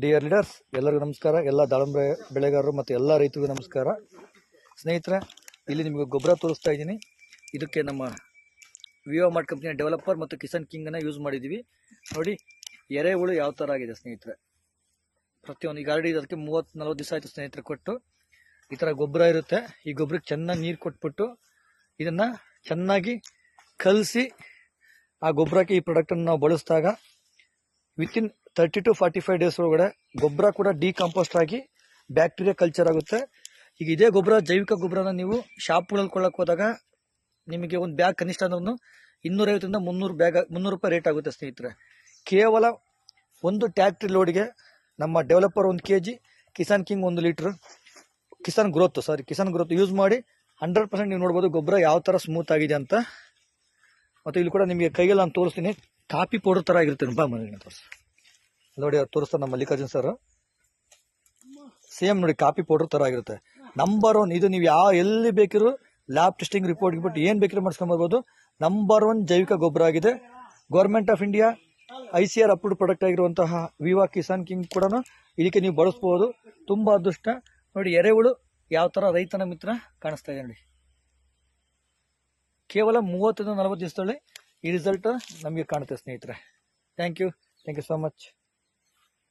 Dear leaders, ಎಲ್ಲರಿಗೂ ನಮಸ್ಕಾರ. ಎಲ್ಲ ದಾಳಿಂಬೆ ಬೆಳೆಗಾರರು ಮತ್ತು ಎಲ್ಲ ರೈತರಿಗೂ ನಮಸ್ಕಾರ. ಸ್ನೇಹಿತರೆ, ಇಲ್ಲಿ ನಿಮಗೆ ಗೊಬ್ಬರ ತೋರಿಸ್ತಾ ಇದ್ದೀನಿ. ಇದಕ್ಕೆ ನಮ್ಮ ವಿವೋ ಮಾರ್ಟ್ ಕಂಪ್ನಿಯ ಡೆವಲಪರ್ ಮತ್ತು ಕಿಸಾನ್ ಕಿಂಗನ್ನು ಯೂಸ್ ಮಾಡಿದ್ದೀವಿ. ನೋಡಿ ಎರೆಹುಳು ಯಾವ ಥರ ಆಗಿದೆ ಸ್ನೇಹಿತರೆ. ಪ್ರತಿಯೊಂದು ಈಗ ಆಲ್ರೆಡಿ ಅದಕ್ಕೆ 30-40 ದಿವಸ ಆಯಿತು ಸ್ನೇಹಿತರೆ ಕೊಟ್ಟು. ಈ ಥರ ಗೊಬ್ಬರ ಇರುತ್ತೆ. ಈ ಗೊಬ್ಬರಕ್ಕೆ ಚೆನ್ನಾಗಿ ನೀರು ಕೊಟ್ಬಿಟ್ಟು ಇದನ್ನು ಚೆನ್ನಾಗಿ ಕಲಸಿ ಆ ಗೊಬ್ಬರಕ್ಕೆ ಈ ಪ್ರಾಡಕ್ಟನ್ನು ನಾವು ಬಳಸಿದಾಗ ವಿತಿನ್ 30 to 45 ಡೇಸ್ ಒಳಗಡೆ ಗೊಬ್ಬರ ಕೂಡ ಡಿಕಂಪೋಸ್ಟ್ ಆಗಿ ಬ್ಯಾಕ್ಟೀರಿಯಾ ಕಲ್ಚರ್ ಆಗುತ್ತೆ. ಈಗ ಇದೇ ಗೊಬ್ಬರ, ಜೈವಿಕ ಗೊಬ್ಬರನ ನೀವು ಶಾಪ್ಗಳಲ್ಲಿ ಕೊಳ್ಳಕ್ಕೆ ಹೋದಾಗ ನಿಮಗೆ ಒಂದು ಬ್ಯಾಗ್ ಕನಿಷ್ಠ ಅಂದ್ರೂ 250 300 ರೂಪಾಯಿ ರೇಟ್ ಆಗುತ್ತೆ ಸ್ನೇಹಿತರೆ. ಕೇವಲ ಒಂದು ಟ್ಯಾಕ್ಟ್ರಿ ಲೋಡ್ಗೆ ನಮ್ಮ developer 1 kg, Kisan king 1 litre, Kisan growth use ಮಾಡಿ 100% ನೀವು ನೋಡ್ಬೋದು ಗೊಬ್ಬರ ಯಾವ ಥರ ಸ್ಮೂತ್ ಆಗಿದೆ ಅಂತ. ಮತ್ತು ಇಲ್ಲಿ ಕೂಡ ನಿಮಗೆ ಕೈಯಲ್ಲಿ ನಾನು ತೋರಿಸ್ತೀನಿ. ಕಾಫಿ ಪೌಡರ್ ಥರ ಆಗಿರುತ್ತೆ. ತೋರಿಸಿ ನೋಡಿ, ಅವ್ರು ತೋರಿಸ್ತಾರೆ ನಮ್ಮ ಮಲ್ಲಿಕಾರ್ಜುನ್ ಸರ್. ಸೇಮ್ ನೋಡಿ, ಕಾಫಿ ಪೌಡರ್ ಥರ ಆಗಿರುತ್ತೆ. ನಂಬರ್ 1 ಇದು. ನೀವು ಎಲ್ಲಿ ಬೇಕಿರೋ ಲ್ಯಾಬ್ ಟೆಸ್ಟಿಂಗ್ ರಿಪೋರ್ಟ್ ಬಿಟ್ಟು ಏನು ಬೇಕಿರೋ ಮಾಡಿಸ್ಕೊಂಬರ್ಬೋದು. ನಂಬರ್ 1 ಜೈವಿಕ ಗೊಬ್ಬರ ಆಗಿದೆ. Government of India ICAR approved product ಆಗಿರುವಂತಹ ವಿವಾ ಕಿಸಾನ್ ಕಿಂಗ್ ಕೂಡ ಇದಕ್ಕೆ ನೀವು ಬಳಸ್ಬೋದು. ತುಂಬ ಅದೃಷ್ಟ. ನೋಡಿ ಎರೆಹುಳು ಯಾವ ಥರ ರೈತನ ಮಿತ್ರ ಕಾಣಿಸ್ತಾ ಇದೆ ನೋಡಿ. ಕೇವಲ 30-40 ದಿವಸದಲ್ಲಿ ಈ ರಿಸಲ್ಟ್ ನಮಗೆ ಕಾಣುತ್ತೆ ಸ್ನೇಹಿತರೆ. Thank you so much.